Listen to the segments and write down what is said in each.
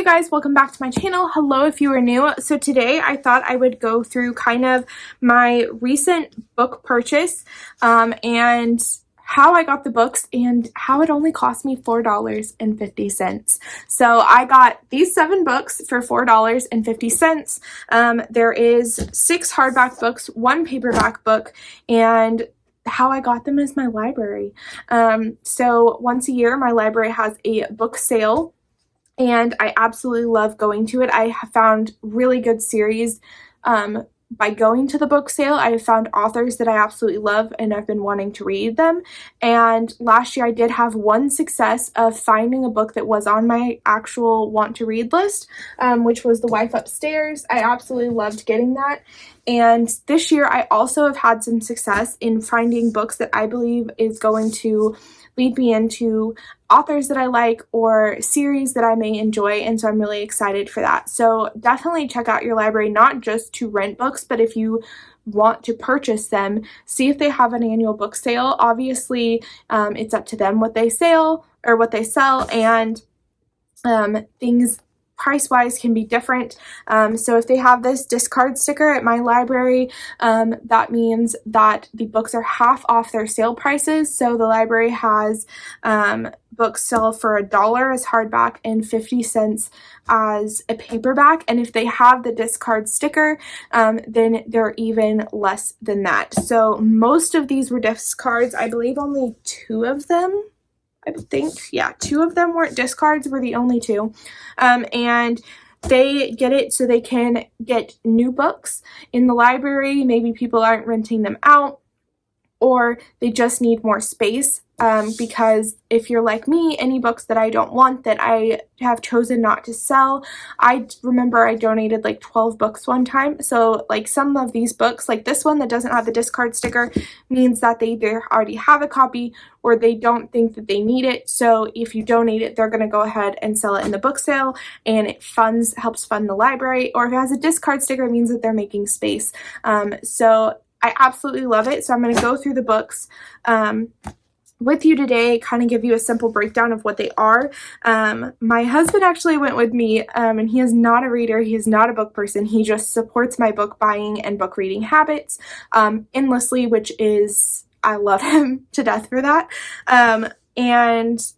Hey guys, welcome back to my channel. Hello if you are new. So today I thought I would go through kind of my recent book purchase and how I got the books and how it only cost me $4.50. So I got these 7 books for $4.50. There is 6 hardback books, 1 paperback book, and how I got them is my library. So once a year my library has a book sale, and I absolutely love going to it. I have found really good series by going to the book sale. I have found authors that I absolutely love and I've been wanting to read them. And last year I did have one success of finding a book that was on my actual want to read list, which was The Wife Upstairs. I absolutely loved getting that. And this year I also have had some success in finding books that I believe is going to lead me into authors that I like or series that I may enjoy, and so I'm really excited for that. So definitely check out your library, not just to rent books, but if you want to purchase them, see if they have an annual book sale. Obviously, it's up to them what they sell, and things price-wise can be different. So if they have this discard sticker at my library, that means that the books are half off their sale prices. So the library has books sell for $1 as hardback and 50 cents as a paperback. And if they have the discard sticker, then they're even less than that. So most of these were discards. I believe only 2 of them. I think, yeah, 2 of them weren't discards, were the only 2. And they get it so they can get new books in the library. Maybe people aren't renting them out, or they just need more space. Because if you're like me, any books that I don't want that I have chosen not to sell, I remember I donated like 12 books one time. So like some of these books, like this one that doesn't have the discard sticker, means that they either already have a copy or they don't think that they need it. So if you donate it, they're going to go ahead and sell it in the book sale, and it helps fund the library. Or if it has a discard sticker, it means that they're making space. So I absolutely love it. So I'm going to go through the books with you today, kind of give you a simple breakdown of what they are. My husband actually went with me, and he is not a reader. He is not a book person. He just supports my book buying and book reading habits endlessly, which is, I love him to death for that. And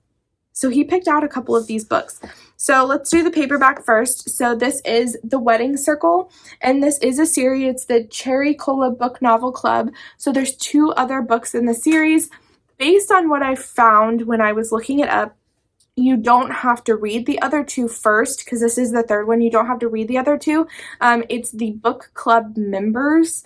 so he picked out a couple of these books. So let's do the paperback first. So this is The Wedding Circle, and this is a series. It's the Cherry Cola Book Novel Club. So there's 2 other books in the series. Based on what I found when I was looking it up, you don't have to read the other 2 first, because this is the 3rd one. You don't have to read the other 2. It's the book club members'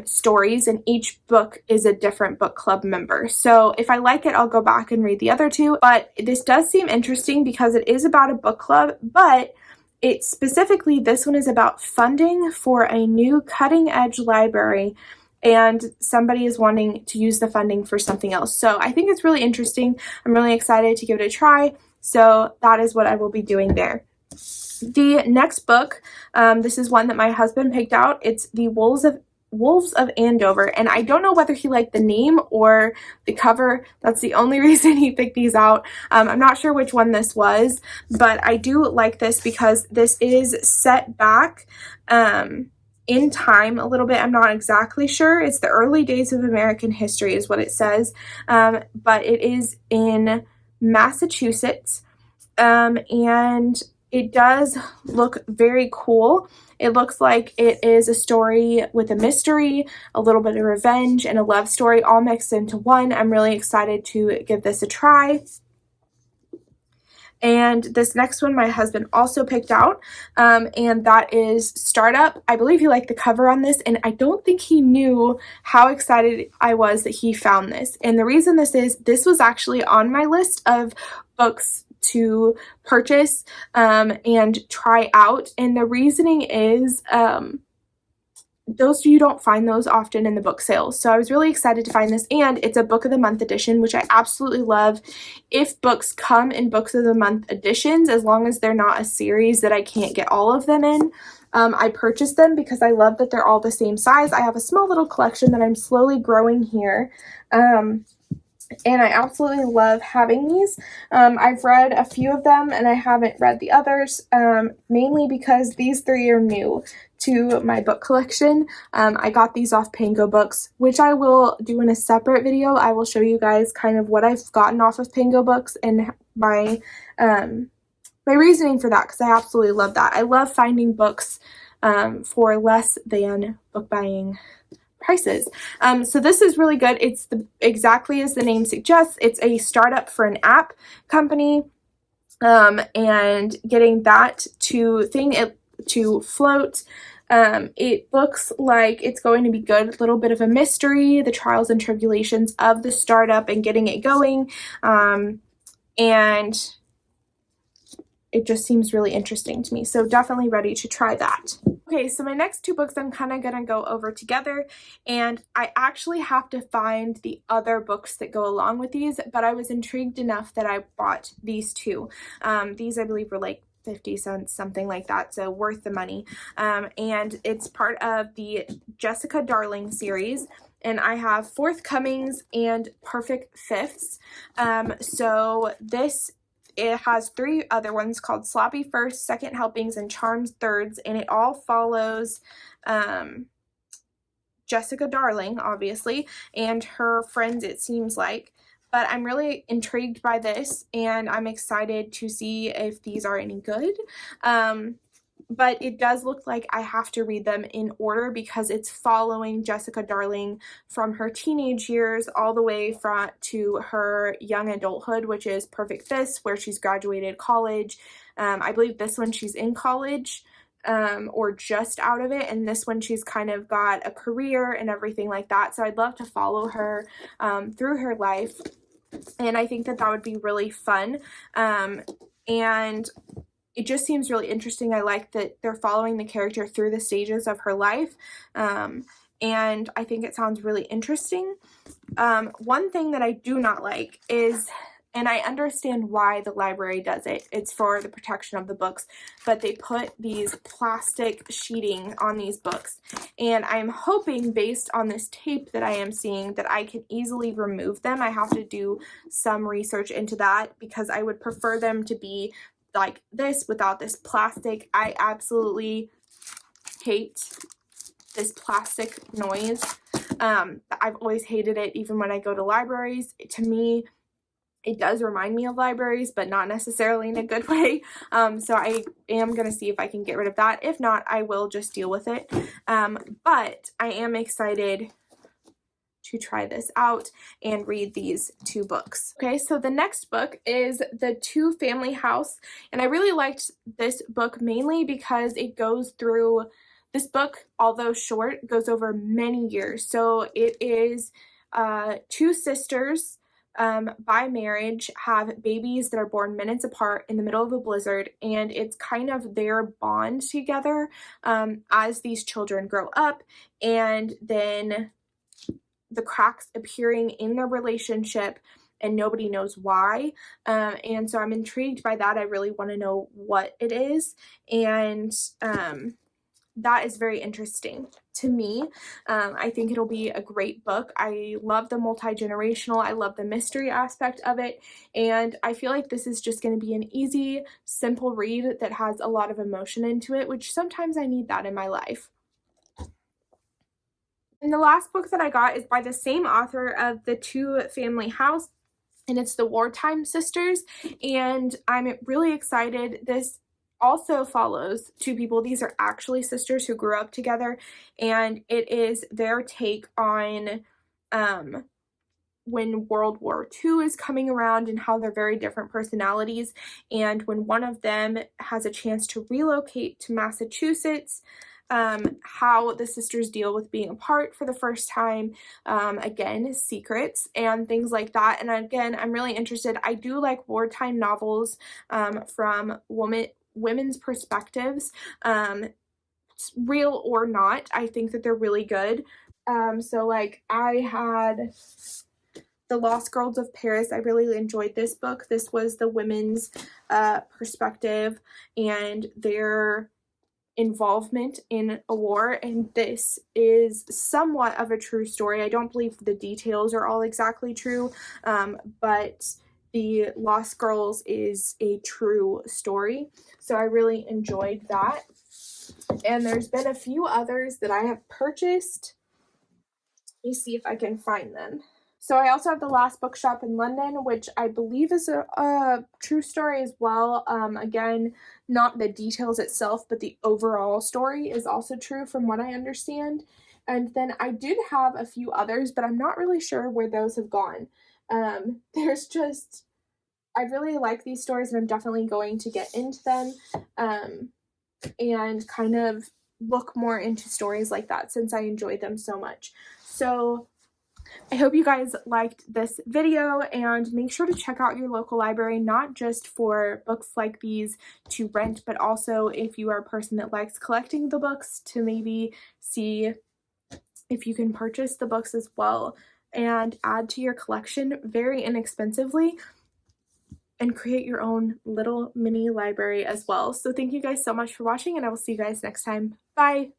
stories, and each book is a different book club member. So if I like it, I'll go back and read the other 2. But this does seem interesting because it is about a book club, but it specifically, this one is about funding for a new cutting-edge library, and somebody is wanting to use the funding for something else. So I think it's really interesting. I'm really excited to give it a try. So that is what I will be doing there. The next book, this is one that my husband picked out. It's The Wolves of Andover, and I don't know whether he liked the name or the cover. That's the only reason he picked these out. I'm not sure which one this was, but I do like this because this is set back in time a little bit. I'm not exactly sure. It's the early days of American history is what it says, but it is in Massachusetts, and it does look very cool. It looks like it is a story with a mystery, a little bit of revenge, and a love story all mixed into one. I'm really excited to give this a try. And this next one my husband also picked out, and that is Startup. I believe he liked the cover on this, and I don't think he knew how excited I was that he found this. And the reason this was actually on my list of books to purchase and try out, and the reasoning is you don't find those often in the book sales. So I was really excited to find this, and it's a book of the month edition, which I absolutely love. If books come in books of the month editions, as long as they're not a series that I can't get all of them in, I purchase them because I love that they're all the same size. I have a small little collection that I'm slowly growing here. and I absolutely love having these. I've read a few of them and I haven't read the others, mainly because these three are new to my book collection. I got these off Pango Books, which I will do in a separate video. I will show you guys kind of what I've gotten off of Pango Books and my reasoning for that, because I absolutely love that. I love finding books for less than book buying prices. So this is really good. It's exactly as the name suggests. It's a startup for an app company, and getting that to float. It looks like it's going to be good. A little bit of a mystery, the trials and tribulations of the startup and getting it going, and it just seems really interesting to me. So definitely ready to try that. Okay, so my next two books I'm kind of going to go over together, and I actually have to find the other books that go along with these, but I was intrigued enough that I bought these two. These I believe were like 50 cents, something like that, so worth the money. And it's part of the Jessica Darling series, and I have Forthcomings and Perfect Fifths. So it has three other ones called Sloppy First, Second Helpings, and Charmed Thirds, and it all follows Jessica Darling, obviously, and her friends, it seems like. But I'm really intrigued by this, and I'm excited to see if these are any good. But it does look like I have to read them in order because it's following Jessica Darling from her teenage years all the way to her young adulthood, which is Perfect Fifths, where she's graduated college. I believe this one she's in college, or just out of it, and this one she's kind of got a career and everything like that. So I'd love to follow her through her life, and I think that would be really fun. And it just seems really interesting. I like that they're following the character through the stages of her life, and I think it sounds really interesting. One thing that I do not like is, and I understand why the library does it, it's for the protection of the books, but they put these plastic sheeting on these books, and I'm hoping, based on this tape that I am seeing, that I can easily remove them. I have to do some research into that because I would prefer them to be like this without this plastic. I absolutely hate this plastic noise. I've always hated it, even when I go to libraries. To me, it does remind me of libraries, but not necessarily in a good way. So I am going to see if I can get rid of that. If not, I will just deal with it. But I am excited to try this out and read these two books. Okay, so the next book is The Two Family House, and I really liked this book mainly because it goes through, this book, although short, goes over many years. So it is two sisters by marriage have babies that are born minutes apart in the middle of a blizzard, and it's kind of their bond together as these children grow up, and then the cracks appearing in their relationship, and nobody knows why. And so I'm intrigued by that. I really want to know what it is, and that is very interesting to me. I think it'll be a great book. I love the multi-generational, I love the mystery aspect of it, and I feel like this is just going to be an easy, simple read that has a lot of emotion into it, which sometimes I need that in my life. And the last book that I got is by the same author of The Two Family House, and it's The Wartime Sisters, and I'm really excited. This also follows two people. These are actually sisters who grew up together, and it is their take on when World War II is coming around and how they're very different personalities, and when one of them has a chance to relocate to Massachusetts, how the sisters deal with being apart for the first time, again, secrets and things like that. And again, I'm really interested. I do like wartime novels from women's perspectives, real or not. I think that they're really good. So like I had The Lost Girls of Paris. I really enjoyed this book. This was the women's perspective and their involvement in a war, and this is somewhat of a true story. I don't believe the details are all exactly true, but the Lost Girls is a true story, so I really enjoyed that. And there's been a few others that I have purchased. Let me see if I can find them. So I also have The Last Bookshop in London, which I believe is a true story as well. Again, not the details itself, but the overall story is also true from what I understand. And then I did have a few others, but I'm not really sure where those have gone. There's just, I really like these stories, and I'm definitely going to get into them and kind of look more into stories like that since I enjoy them so much. So I hope you guys liked this video, and make sure to check out your local library, not just for books like these to rent, but also if you are a person that likes collecting the books, to maybe see if you can purchase the books as well and add to your collection very inexpensively and create your own little mini library as well. So thank you guys so much for watching, and I will see you guys next time. Bye!